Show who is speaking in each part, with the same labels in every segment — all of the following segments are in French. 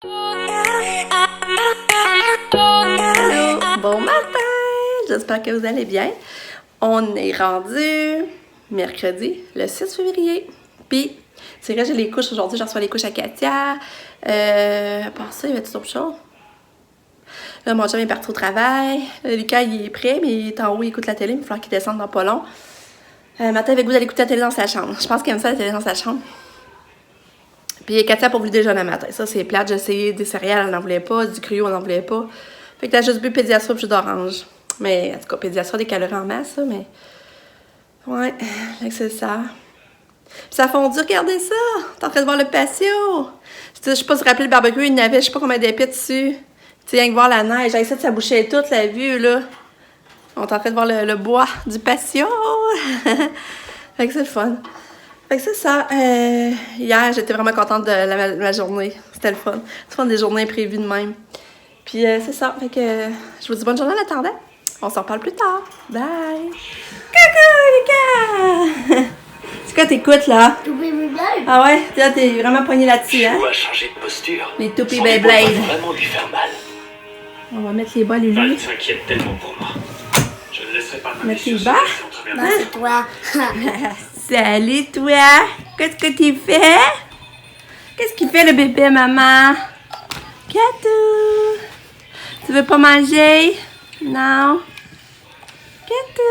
Speaker 1: Allô, bon matin! J'espère que vous allez bien. On est rendu mercredi, le 6 février. Puis, c'est vrai, j'ai les couches aujourd'hui, je reçois les couches à Katia. À part ça, il y avait tout autre chose. Là, mon chum est parti au travail. Lucas, il est prêt, mais il est en haut, il écoute la télé. Il va falloir qu'il descende dans pas long. Matin, avec vous, d'aller écouter la télé dans sa chambre. Je pense qu'il aime ça, la télé dans sa chambre. Puis Katia pour vous déjeuner le matin. Ça, c'est plate. J'ai essayé des céréales, elle n'en voulait pas. Du cru, on n'en voulait pas. Fait que t'as juste bu Pédiastra et jus d'orange. Mais en tout cas, Pédiastra, des calories en masse, ça, mais... Ouais, c'est ça. Puis ça a fondu, regardez ça! T'es en train de voir le patio! Je sais pas si vous vous rappelez le barbecue, il y avait je sais pas combien d'épées dessus. Tu sais, rien que voir la neige. J'ai essayé de s'aboucher toute la vue, là. On est en train de voir le bois du patio! Fait que c'est le fun. Fait que c'est ça. Hier, j'étais vraiment contente de ma journée. C'était le fun. C'est fun des journées imprévues de même. Puis c'est ça. Fait que je vous dis bonne journée en attendant. On s'en reparle plus tard. Bye! Coucou, Lucas! C'est quoi t'écoutes, là?
Speaker 2: Toupie Beyblade.
Speaker 1: Ah ouais? Là, t'es vraiment poigné là-dessus, hein?
Speaker 3: Je dois changer de posture.
Speaker 1: Les toupies
Speaker 3: Sans
Speaker 1: Beyblade.
Speaker 3: les bras va vraiment lui faire mal.
Speaker 1: On va mettre les bas, Lulu.
Speaker 3: Elle s'inquiète tellement pour moi. Je ne laisserai pas ma
Speaker 1: Mettre
Speaker 3: vie
Speaker 1: les
Speaker 3: se
Speaker 1: bas?
Speaker 3: passer en travers
Speaker 2: Bah,
Speaker 3: de
Speaker 2: c'est toi.
Speaker 1: Salut, toi! Qu'est-ce que tu fais? Qu'est-ce qu'il fait, le bébé, maman? Katou! Tu veux pas manger? Non? Katou!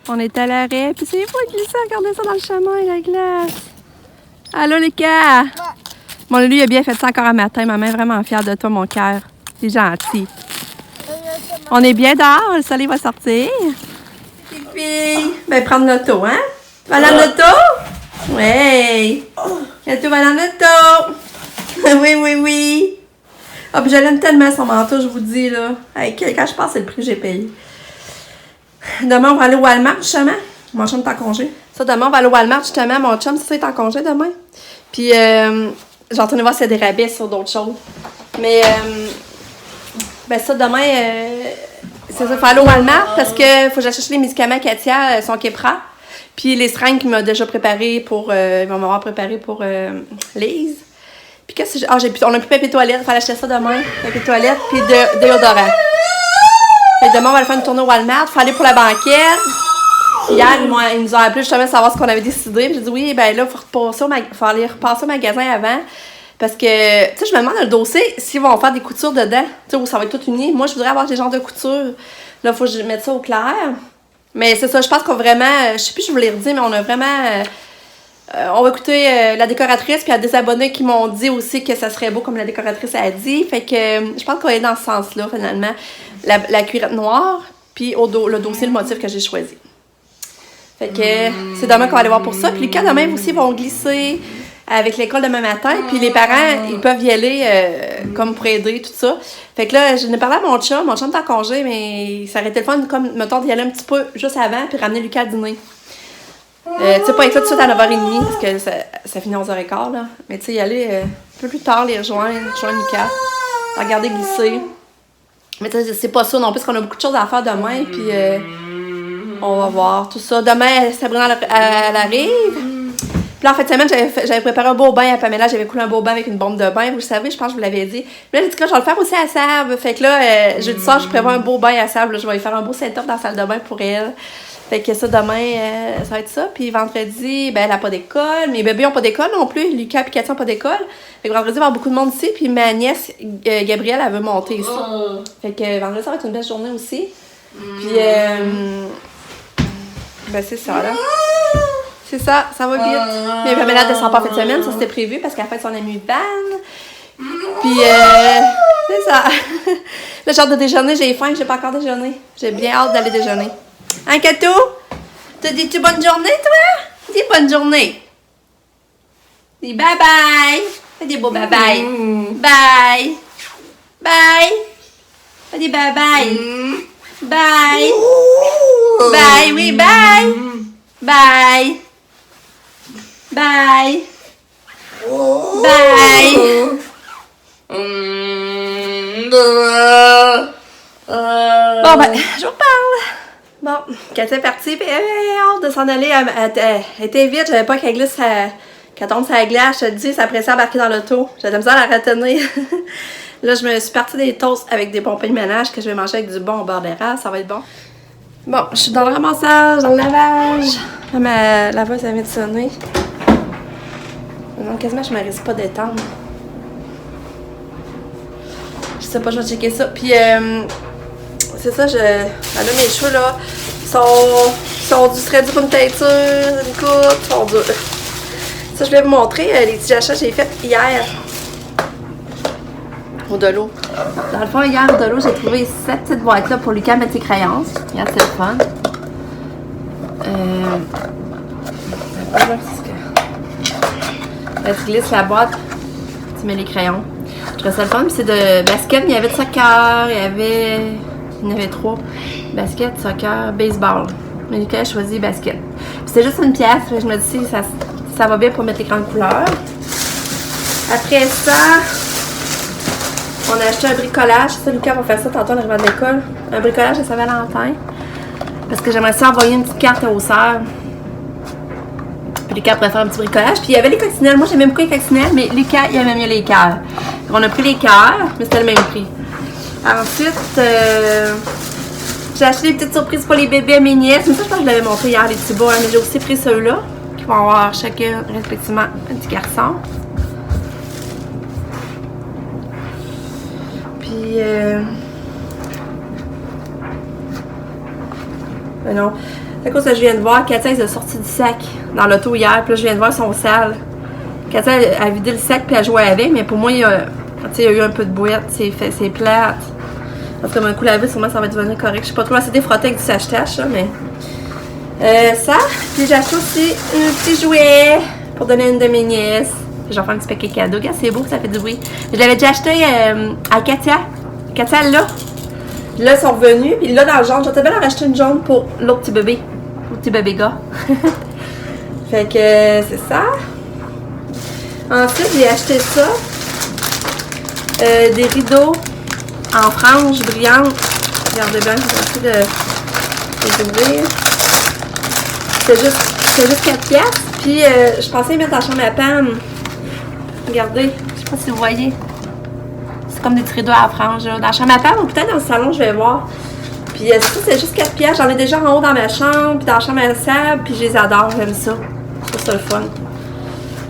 Speaker 1: On est à l'arrêt, puis c'est fou qu'il s'est regardé ça dans le chemin, la glace. Allô, Lucas? Bon, lui, il a bien fait ça encore un matin. Maman est vraiment fière de toi, mon cœur. C'est gentil. On est bien dehors, le soleil va sortir. Petite fille. Ben, prendre l'auto, hein? Tu vas dans l'auto? Oui. Tu vas dans l'auto. Oui, oui, oui. Ah, puis je l'aime tellement son manteau, je vous dis, là. Hey, quand je pense, c'est le prix que j'ai payé. Demain, on va aller au Walmart, justement. Mon chum est en congé. Ça, demain, on va aller au Walmart, justement. Mon chum, ça, est en congé demain. Puis, j'ai entendu voir s'il y a des rabais sur d'autres choses. Mais, ben ça, demain, c'est ça, il faut aller au Walmart parce que faut que j'aille chercher les médicaments à Katia, son Keppra. Puis les seringues qu'il m'a déjà préparées pour, ils vont m'avoir préparé pour Lise. Puis qu'est-ce que on a plus papier toilette, il fallait acheter ça demain. Papier toilette, puis déodorant. Fait que demain, on va aller faire une tournée au Walmart, il faut aller pour la banquette. Hier, ils nous ont appelé justement pour savoir ce qu'on avait décidé. Puis j'ai dit oui, ben là, il faut aller repasser au magasin avant. Parce que, tu sais, je me demande dans le dossier s'ils vont faire des coutures dedans. Tu sais, où ça va être tout uni. Moi, je voudrais avoir des genres de coutures. Là, il faut que je mette ça au clair. Mais c'est ça, je pense qu'on vraiment. Je sais plus si je vous l'ai redit, mais on a vraiment. On va écouter la décoratrice. Puis il y a des abonnés qui m'ont dit aussi que ça serait beau comme la décoratrice a dit. Fait que je pense qu'on est dans ce sens-là, finalement. La cuirette noire, puis le dossier, le motif que j'ai choisi. Fait que c'est demain qu'on va aller voir pour ça. Puis quand demain aussi, ils vont glisser avec l'école demain matin. Puis les parents, ils peuvent y aller comme pour aider, tout ça. Fait que là, je n'ai parlé à mon chum. Mon chum est en congé, mais ça aurait été le fun, comme, mettons, d'y aller un petit peu juste avant, puis ramener Lucas à dîner. Tu sais, pas être là tout de suite à 9h30, parce que ça finit à 11h15, là. Mais tu sais, y aller un peu plus tard, les rejoindre Lucas, regarder glisser. Mais tu sais, c'est pas ça non plus, parce qu'on a beaucoup de choses à faire demain, puis on va voir tout ça. Demain, Sabrina, elle arrive. Puis là, en fin de semaine, j'avais préparé un beau bain à Pamela. J'avais coulé un beau bain avec une bombe de bain. Vous le savez, je pense que je vous l'avais dit. Mais là, j'ai dit que je vais le faire aussi à Sab. Fait que là, jeudi soir, je prévois un beau bain à Sab. Je vais lui faire un beau setup dans la salle de bain pour elle. Fait que ça, demain, ça va être ça. Puis vendredi, ben, elle n'a pas d'école. Mes bébés n'ont pas d'école non plus. Lucas et Katia n'ont pas d'école. Fait que vendredi, il va y avoir beaucoup de monde ici. Puis ma nièce, Gabrielle, elle veut monter ici. Fait que vendredi, ça va être une belle journée aussi. Puis, ben, c'est ça, là. C'est ça, ça va vite. Mais Pamela ne descend pas en fin de semaine, ça c'était prévu parce qu'elle a fait son amie Van. Puis, c'est ça. Là, j'ai hâte de déjeuner, j'ai faim, j'ai pas encore déjeuné. J'ai bien hâte d'aller déjeuner. Hein, Katou? T'as dit-tu bonne journée, toi? Dis bonne journée. Dis bye bye. Fais des beaux bye bye. Bye. Bye. Fais des bye bye. Bye. Bye, oui, bye. Bye. Bye. Bye. Bon, ben, je vous parle. Bon, Katia est partie, puis elle avait hâte de s'en aller. Elle était vite, j'avais pas qu'elle glisse, qu'elle tombe sur la glace. Je te dis, ça pressait à embarquer dans l'auto. J'avais besoin de la retenir. Là, je me suis partie des toasts avec des pompées de ménage que je vais manger avec du bon au bord d'érable. Ça va être bon. Bon, je suis dans le ramassage, dans le lavage. Là, la voix, ça vient de sonner. Non, quasiment, je ne me risque pas d'étendre. Je sais pas, je vais checker ça. Puis, c'est ça, là, mes cheveux, là, sont seraient durs pour une teinture, une coupe, sont durs. Ça, je vais vous montrer les petits achats que j'ai faits hier. Au Delo. Dans le fond, hier, au Delo, j'ai trouvé cette petite boîte-là pour Lucas mettre ses créances. Regarde, c'est le fun. Là, tu glisses la boîte, tu mets les crayons. Je trouvais ça le fun. Puis c'est de basket, il y avait de soccer, il y en avait 3. Basket, soccer, baseball. Mais Lucas a choisi basket. Puis c'est juste une pièce, je me dis ça va bien pour mettre les grandes couleurs. Après ça, on a acheté un bricolage. Ça, Lucas va faire ça tantôt en arrivant de l'école. Un bricolage de Saint-Valentin. Parce que j'aimerais ça envoyer une petite carte aux sœurs. Puis Lucas pourrait faire un petit bricolage. Puis il y avait les coccinelles. Moi, j'aimais beaucoup les coccinelles, mais Lucas, il aimait mieux les cœurs. Donc, on a pris les cœurs, mais c'était le même prix. Ensuite, j'ai acheté des petites surprises pour les bébés à mes nièces. Mais ça, je pense que je l'avais montré hier, les petits bas. Mais j'ai aussi pris ceux-là, qui vont avoir chacun, respectivement, un petit garçon. Puis, mais non. C'est à cause que je viens de voir, Katia, elle est sortie du sac dans l'auto hier. Puis là, je viens de voir son sale. Katia, elle a vidé le sac puis elle jouait avec. Mais pour moi, il y a eu un peu de boîte. C'est plate. Parce que mon coup lavé, sûrement, ça va devenir correct. Je sais pas trop, assez défrotter avec du sèche-tâche, là, mais... ça. Puis j'ai acheté aussi un petit jouet pour donner à une de mes nièces. Je vais faire un petit paquet cadeau. Regarde, c'est beau, ça fait du bruit. Je l'avais déjà acheté à Katia. Katia, elle l'a. Là, ils sont revenus. Puis là, dans le jaune, j'aurais bien en racheter une jaune pour l'autre petit bébé. L'autre petit bébé gars. Fait que c'est ça. Ensuite, j'ai acheté ça. Des rideaux en franges brillantes. Regardez bien, je vais essayer de les ouvrir. C'est juste 4 piastres. Puis, je pensais les mettre en chambre à panne. Regardez, je sais pas si vous voyez. C'est comme des petits rideaux à franges. Dans la chambre à panne ou peut-être dans le salon, je vais voir. Puis, ça, c'est juste 4 piastres. J'en ai déjà en haut dans ma chambre, puis dans la chambre à sable. Puis, je les adore, j'aime ça. Je trouve ça le fun.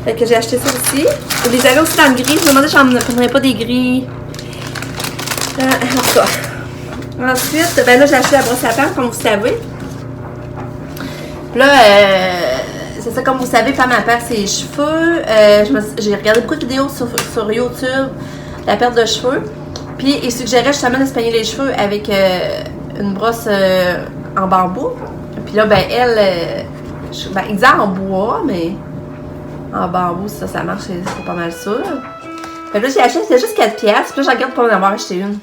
Speaker 1: Fait que j'ai acheté ça aussi. Je les avais aussi dans le gris. Je me demandais si j'en prendrais pas des gris. En tout cas. Ensuite, ben là, j'ai acheté la brosse à panne, comme vous savez. Là, c'est ça, comme vous savez, Pam a perdu ses cheveux. J'ai regardé beaucoup de vidéos sur YouTube, la perte de cheveux. Puis, il suggérait justement de se peigner les cheveux avec une brosse en bambou. Puis là, ben, il disait en bois, mais en bambou, ça marche, c'est pas mal sûr. Fait que là, j'ai acheté, c'était juste 4 piastres. Puis là, je regarde pour en avoir acheté une.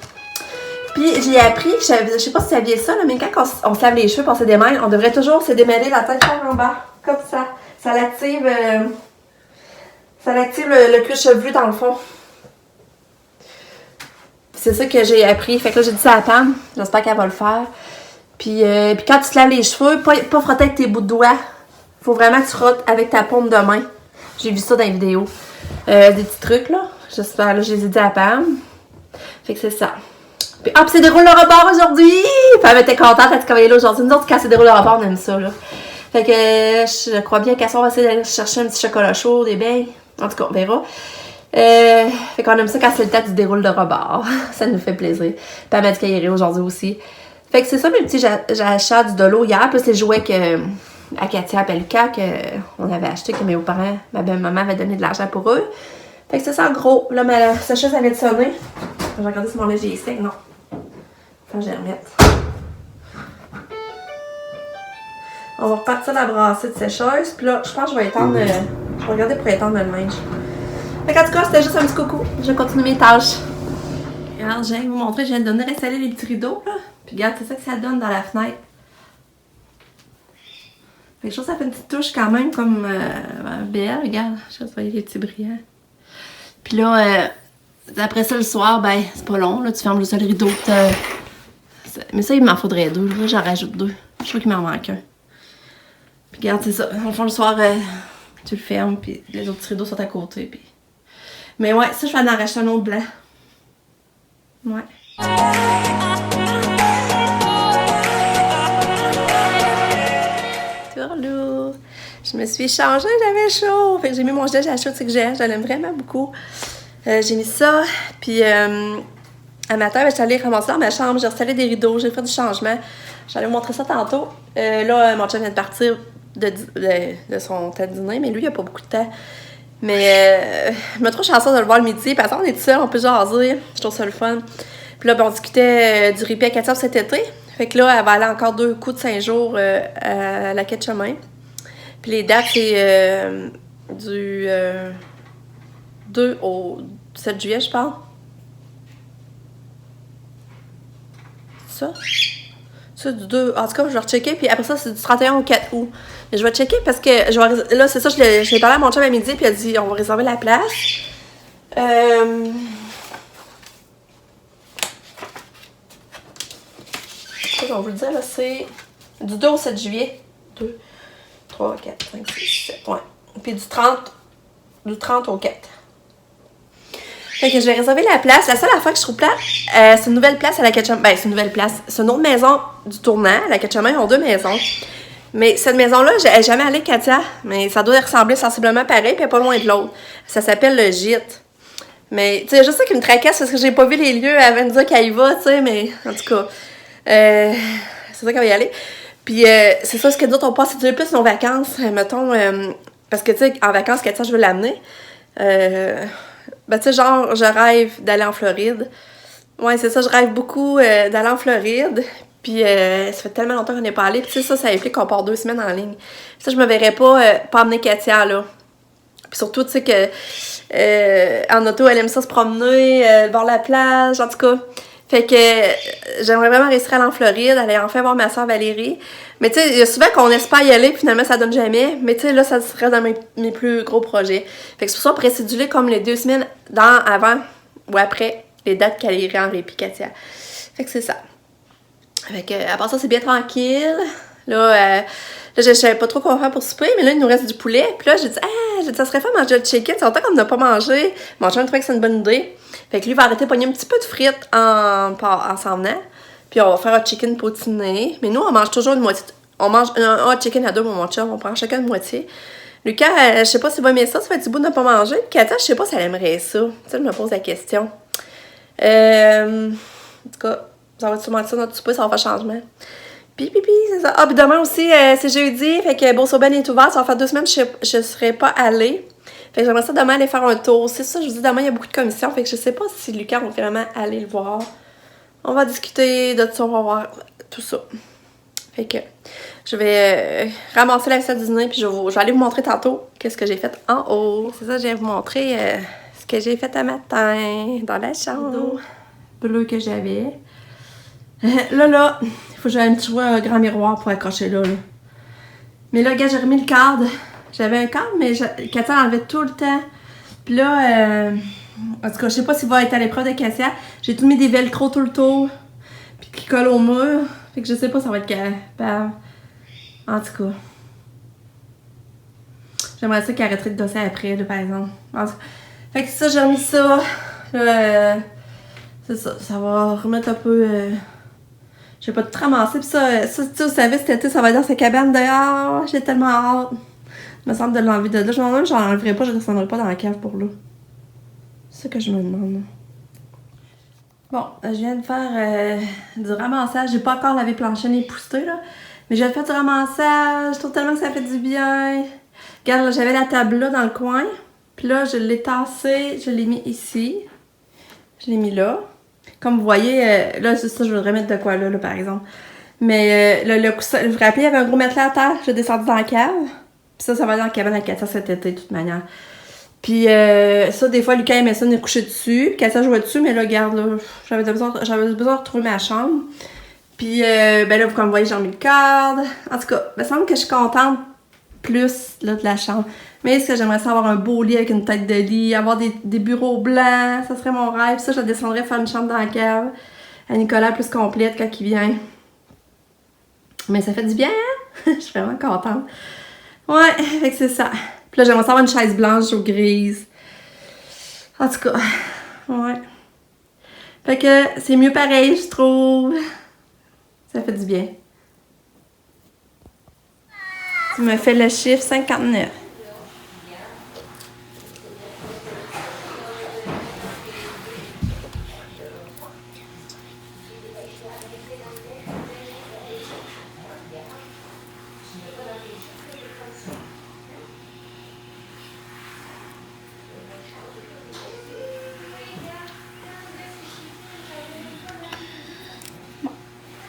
Speaker 1: Puis, j'ai appris, je sais pas si vous saviez ça, là, mais quand on se lave les cheveux pour se démêler, on devrait toujours se démêler la tête par en bas. Comme ça. Ça l'active le cuir chevelu dans le fond. C'est ça que j'ai appris. Fait que là, j'ai dit ça à Pam. J'espère qu'elle va le faire. Puis quand tu te laves les cheveux, pas frotter avec tes bouts de doigts. Faut vraiment que tu frottes avec ta paume de main. J'ai vu ça dans les vidéos. Des petits trucs, là. J'espère, là, je les ai dit à Pam. Fait que c'est ça. Puis, c'est des roules de rebord aujourd'hui! Puis elle était contente d'être travailler là aujourd'hui. Nous autres, quand c'est des roules de rebord, on aime ça, là. Fait que je crois bien qu'à soir, on va essayer d'aller chercher un petit chocolat chaud, des bains. En tout cas, on verra. Fait qu'on aime ça quand c'est le temps du déroule de rebord. Ça nous fait plaisir. Puis elle m'a dit qu'elle irait aujourd'hui aussi. Fait que c'est ça mes petits achats du Delo hier. Plus les jouets à Katia et Lucas qu'on avait acheté, que mes beaux-parents, ma belle-maman avait donné de l'argent pour eux. Fait que c'est ça en gros. Là, ma sécheuse avait de sonner. Je vais regarder si mon léger est sec. Non. Faut que je les remette. On va repartir la brassée de sécheuse. Puis là, je pense que je vais étendre. Je vais regarder pour étendre le linge. Fait qu'en tout cas, c'était juste un petit coucou. Je vais continuer mes tâches. Regarde, je viens de vous montrer. Je viens de donner installer les petits rideaux. Là. Puis regarde, c'est ça que ça donne dans la fenêtre. Fait que je trouve que ça fait une petite touche quand même comme belle. Regarde, je sais pas si vous voyez les petits brillants. Puis là, après ça, le soir, ben, c'est pas long. Là, tu fermes juste le rideau. Mais ça, il m'en faudrait 2. Là, j'en rajoute 2. Je trouve qu'il m'en manque un. Puis regarde, c'est ça. Dans le fond, le soir, tu le fermes, puis les autres rideaux sont à côté. Puis... Mais ouais, ça, je vais en racheter un autre blanc. Ouais. Tourlou. Je me suis changée, j'avais chaud. Fait que j'ai mis mon gilet à chaud, c'est que je l'aime vraiment beaucoup. J'ai mis ça, puis à matin, je suis allée ramasser dans ma chambre, j'ai installé des rideaux, j'ai fait du changement. J'allais vous montrer ça tantôt. Là, mon chum vient de partir de son temps de dîner, mais lui, il a pas beaucoup de temps. Mais je me trouve chanceuse de le voir le midi, parce qu'on est tout seul, on peut jaser, je trouve ça le fun. Puis là, ben, on discutait du répit à 14 cet été. Fait que là, elle va aller encore 2 coups de 5 jours à la quai de chemin. Puis les dates, c'est du 2 au 7 juillet, je pense. Ça? Ça, du 2. En tout cas, je vais rechecker. Puis après ça, c'est du 31 au 4 août. Mais je vais checker parce que je vais, là, c'est ça, je l'ai parlé à mon chum à midi. Puis il a dit, on va réserver la place. Je vais vous le dire, là, c'est du 2 au 7 juillet. 2, 3, 4, 5, 6, 7. Ouais. Puis du 30 au 4. Fait que je vais réserver la place. La seule affaire que je trouve plate, c'est une nouvelle place à la quai de chemin. Ben, c'est une nouvelle place. C'est une autre maison du tournant. La quai de chemin, ils ont 2 maisons. Mais cette maison-là, j'ai jamais allée, Katia. Mais ça doit ressembler sensiblement pareil, puis pas loin de l'autre. Ça s'appelle le Gîte. Mais, tu sais, je sais qu'il me tracasse parce que j'ai pas vu les lieux avant de dire qu'elle y va, tu sais, mais en tout cas, c'est ça qu'on va y aller. Puis, c'est ça, ce que d'autres on passe, c'est plus nos vacances, mettons, parce que, tu sais, en vacances, Katia, je veux l'amener. Ben, tu sais, genre, je rêve d'aller en Floride. Ouais, c'est ça, je rêve beaucoup d'aller en Floride. Puis, ça fait tellement longtemps qu'on n'est pas allé. Puis, tu sais, ça implique qu'on part 2 semaines en ligne. Ça, je me verrais pas amener Katia, là. Puis surtout, tu sais, que en auto, elle aime ça se promener, voir la plage, en tout cas. Fait que j'aimerais vraiment réussir à aller en Floride, aller enfin voir ma soeur Valérie. Mais tu sais, il y a souvent qu'on espère y aller, puis finalement, ça donne jamais. Mais tu sais, là, ça serait dans mes plus gros projets. Fait que c'est pour ça qu'on pourrait céduler comme les 2 semaines avant ou après les dates qu'elle irait en répit, Katia. Fait que c'est ça. Fait que, à part ça, c'est bien tranquille. Là, je savais pas trop quoi faire pour souper, mais là, il nous reste du poulet. Puis là, j'ai dit, ça serait fait manger le chicken. C'est longtemps qu'on n'a pas mangé. Mon chum trouvait que c'est une bonne idée. Fait que lui, il va arrêter de pogner un petit peu de frites en s'en venant. Puis on va faire un chicken poutiné. Mais nous, on mange toujours une moitié. On mange un hot chicken à 2, mon chum. On prend chacun une moitié. Lucas, je sais pas s'il va aimer ça. Ça fait du bout de ne pas manger. Puis Katia, je sais pas si elle aimerait ça. Tu sais, je me pose la question. En tout cas, ça va sûrement être ça notre souper. Ça va faire changement. Puis, c'est ça. Ah, puis demain aussi, c'est jeudi. Fait que Bourse-Aubin est ouvert. Ça va faire 2 semaines que je serai pas allée. Fait que j'aimerais ça demain aller faire un tour. C'est ça, je vous dis, demain, il y a beaucoup de commissions. Fait que je sais pas si Lucas va vraiment aller le voir. On va discuter de tout ça, on va voir tout ça. Fait que je vais ramasser la salle du dîner, puis je vais aller vous montrer tantôt qu'est-ce que j'ai fait en haut. C'est ça, je viens vous montrer ce que j'ai fait un matin dans la chambre bleue que j'avais. Là, il faut que j'aille me trouver un grand miroir pour accrocher là. Mais là, regarde, j'ai remis le cadre. J'avais un cadre, mais Katia l'enlevait tout le temps. Puis là, en tout cas, je sais pas s'il va être à l'épreuve de Katia. J'ai tout mis des velcro tout le tour. Puis qui collent au mur. Fait que je sais pas si ça va être capable. En tout cas. J'aimerais ça qu'il arrêterait de dosser après, là, par exemple. En tout cas. Fait que ça, j'ai remis ça. Là, c'est ça. Ça va remettre un peu... J'ai pas tout ramassé. Puis ça, tu sais, vous savez, cet été, ça va être dans sa cabane dehors. J'ai tellement hâte. Il me semble de l'enlever de là. Je me demande même, j'en enlèverais pas, je ne descendrai pas dans la cave pour là. C'est ça que je me demande. Bon, je viens de faire du ramassage. J'ai pas encore lavé plancher ni poussé, là. Mais je viens de faire du ramassage. Je trouve tellement que ça fait du bien. Regarde, là, j'avais la table là dans le coin. Puis là, je l'ai tassée. Je l'ai mis ici. Je l'ai mis là. Comme vous voyez, là, c'est ça, je voudrais mettre de quoi là, par exemple. Mais le coussin, vous vous rappelez, il y avait un gros matelas à terre. J'ai descendu dans la cave. Puis ça va dans la cabane à Katia cet été, de toute manière. Puis ça, des fois, Lucas aimait ça venir coucher dessus. Katia jouait dessus, mais là, regarde, là, j'avais besoin de retrouver ma chambre. Puis, ben là, comme vous voyez, j'ai remis le cadre. En tout cas, il me semble que je suis contente plus là, de la chambre. Mais est-ce que j'aimerais ça avoir un beau lit avec une tête de lit, avoir des bureaux blancs, ça serait mon rêve. Ça, je descendrais faire une chambre dans la cave à Nicolas plus complète quand il vient. Mais ça fait du bien, hein? Je suis vraiment contente. Ouais, fait que c'est ça. Puis là, j'aimerais savoir une chaise blanche ou grise. En tout cas, ouais. Fait que c'est mieux pareil, je trouve. Ça fait du bien. Tu me fais le chiffre 59.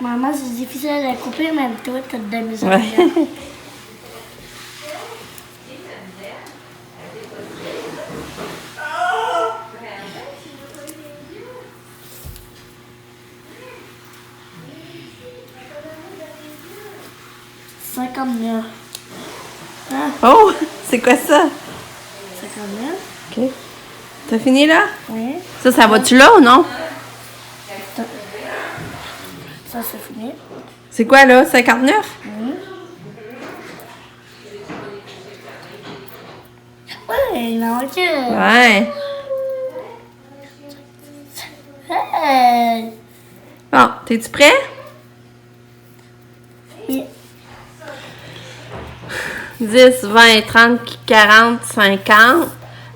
Speaker 2: Maman, c'est difficile à couper, même toi, t'as de la misère.
Speaker 1: Ouais.
Speaker 2: « 59. Ah,
Speaker 1: Oh, c'est quoi ça?
Speaker 2: 59?
Speaker 1: OK. T'as fini là?
Speaker 2: Oui.
Speaker 1: Ça va-tu là ou non?
Speaker 2: Ça, c'est fini.
Speaker 1: C'est quoi là? 59?
Speaker 2: Ouais, il en manque une.
Speaker 1: Ouais.
Speaker 2: Hey!
Speaker 1: Bon, t'es-tu prêt?
Speaker 2: Oui.
Speaker 1: 10, 20, 30, 40, 50.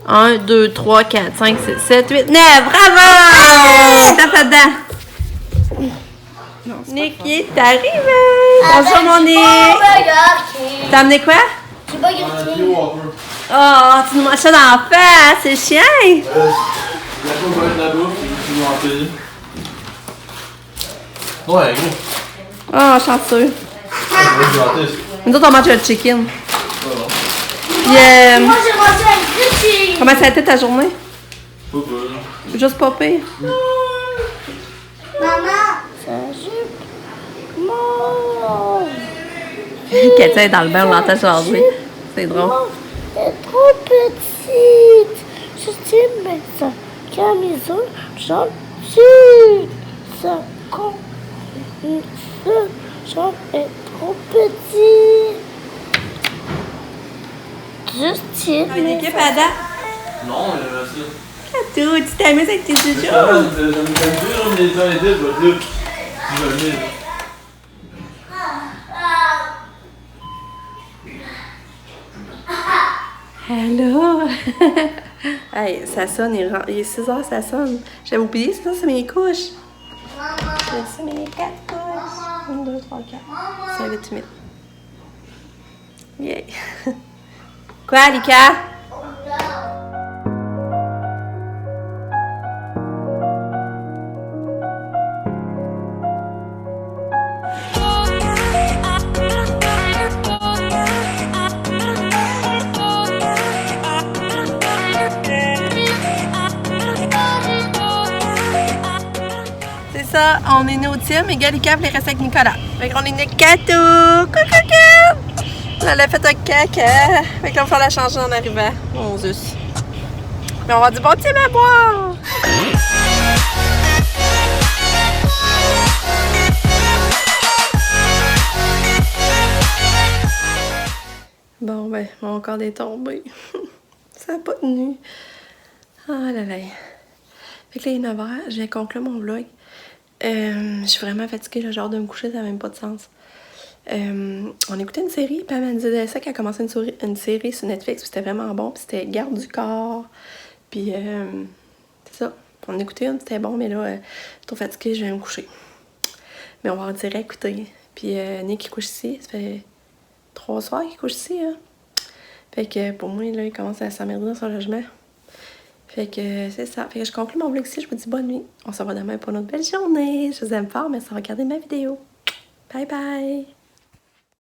Speaker 1: 1, 2, 3, 4, 5, 6, 7, 8, 9. Bravo! Tape là-dedans. Nick est arrivé. Bonjour, mon Nick. T'as amené quoi?
Speaker 2: J'ai pas grillé.
Speaker 1: Oh, tu nous manges ça dans la face. C'est chien.
Speaker 4: Il y a pas de la bouffe, tu dois en payer. Ouais, gros.
Speaker 1: Oh, chanceux.
Speaker 4: C'est
Speaker 1: Nous autres, on mange le chicken.
Speaker 4: bon.
Speaker 1: Puis,
Speaker 2: Moi, j'ai mangé un grillé.
Speaker 1: comment ça a été ta journée?
Speaker 4: Pas peur.
Speaker 1: Juste pas pire.
Speaker 2: Maman, ça joue. Maman.
Speaker 1: Katia est dans le bain, on l'entend jaser. C'est drôle.
Speaker 2: Elle est trop petite. Je dis, mais sa camisole gentille. Sa jambe est trop petite. Justine.
Speaker 1: Une équipe à date.
Speaker 4: Non, il y avait ça.
Speaker 1: Katou, tu t'amuses avec tes
Speaker 4: Ça
Speaker 1: joujoux?
Speaker 4: me fait dire, mais les temps étaient, je vais te dire. Je vais venir.
Speaker 1: Allô? Hey, ça sonne, il est 6 h, ça sonne. J'avais oublié, ça, c'est mes couches. C'est mes 4 couches. 1, 2, 3, 4. Ça va être humide. Yeah. Quoi, Lika? C'est ça, on est né au team et Galika voulait rester avec Nicolas. Fait qu'on est né Katou! Coucou! Elle a fait un caca. Fait qu'on va faire la changer en arrivant. Mon Dieu. Mais on va du bon team à boire! Bon, ben, mon corps est tombé. Ça n'a pas tenu. Ah là là. Fait que là, il est 9 h. Je viens conclure mon vlog. Je suis vraiment fatiguée, le genre de me coucher, ça n'a même pas de sens. On écoutait une série, puis elle m'a dit ça qu'elle a commencé une série sur Netflix, puis c'était vraiment bon, puis c'était Garde du corps. Puis, c'est ça. On écoutait une, c'était bon, mais là, je suis trop fatiguée, je vais me coucher. Mais on va en direct écouter. Puis, Nick, il couche ici. Ça fait 3 soirs qu'il couche ici, hein. Fait que pour moi, là, il commence à s'emmerder dans son logement. Fait que c'est ça. Fait que je conclue mon vlog ici. Je vous dis bonne nuit. On se revoit demain pour une autre belle journée. Je vous aime fort. Merci de regarder ma vidéo. Bye bye!